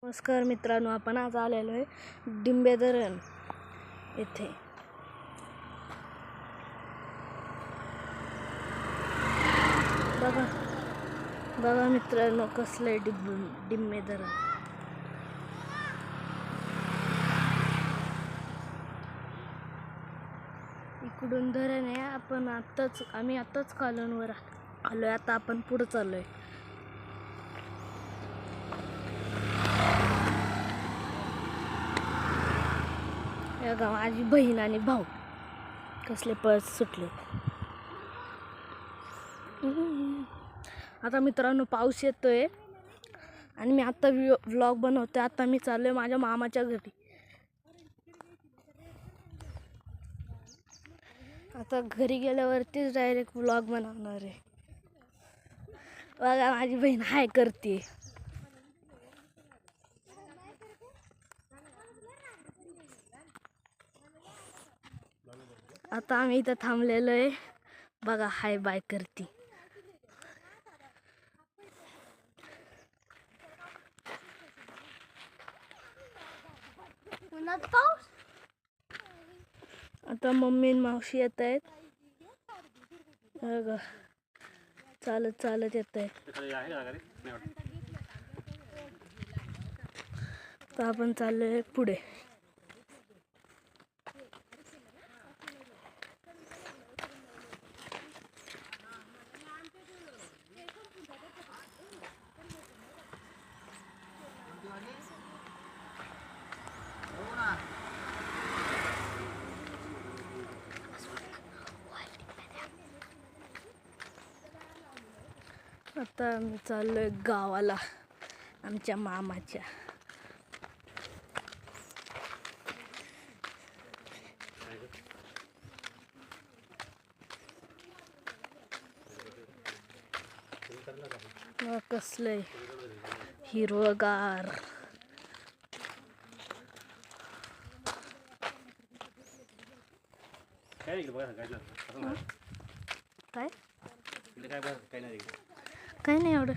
नमस्कार मित्रांनो, आपण आज आलेलो आहे डिंबे धरण येथे. बघा बघा मित्रांनो, कसलं आहे डिंबे धरण. इकडून धरण आहे. आम्ही आत्ताच कालनवर आलोय. आता आपण पुढे चाललोय. माझी बहीण आणि भाऊ कसले पळस सुटले. आता मित्रांनो, पाऊस येतोय आणि मी आता व्लॉग बनवते. आता मी चाललोय माझ्या मामाच्या घरी. आता घरी गेल्यावरतीच डायरेक्ट व्लॉग बनवणार आहे. बघा माझी बहीण हाय करते. आता आम्ही इथं थांबलेलो आहे. बघा हाय बाय करती. आता मम्मी आणि मावशी येत आहेत. बघा चालत चालत येत आहे. तर आपण चाललोय पुढे. आता आम्ही चाललोय गावाला आमच्या मामाच्या. कसलंय हिरवगार. काय नाही एवढं.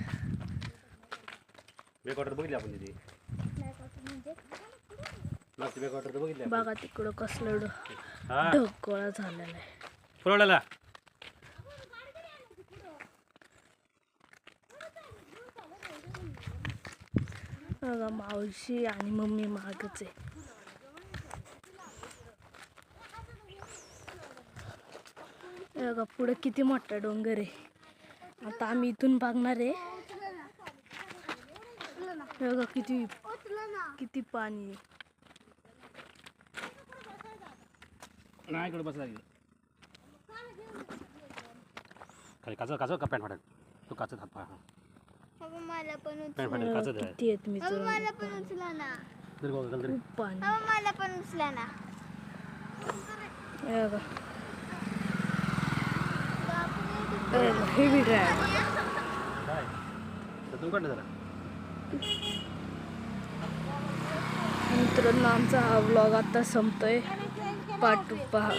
बघा तिकडं कसलं ढगोळा झालेला आहे. बघा मावशी आणि मम्मी मागच आहे. बघा पुढे किती मोठा डोंगर आहे. आता आम्ही इथून बघणार आहे. बघा किती पाणी आहे. नाही इकडे बसला खाली काच का पॅन्ट फाटल. तू काच हात पा. मला पण किती आहेत मी मला पण उचला ना. खूप पाणी. मला पण उचला ना. Heavy drive. मित्रांनो, आमचा हा व्लॉग आता संपतोय. पार्ट 2 पहा.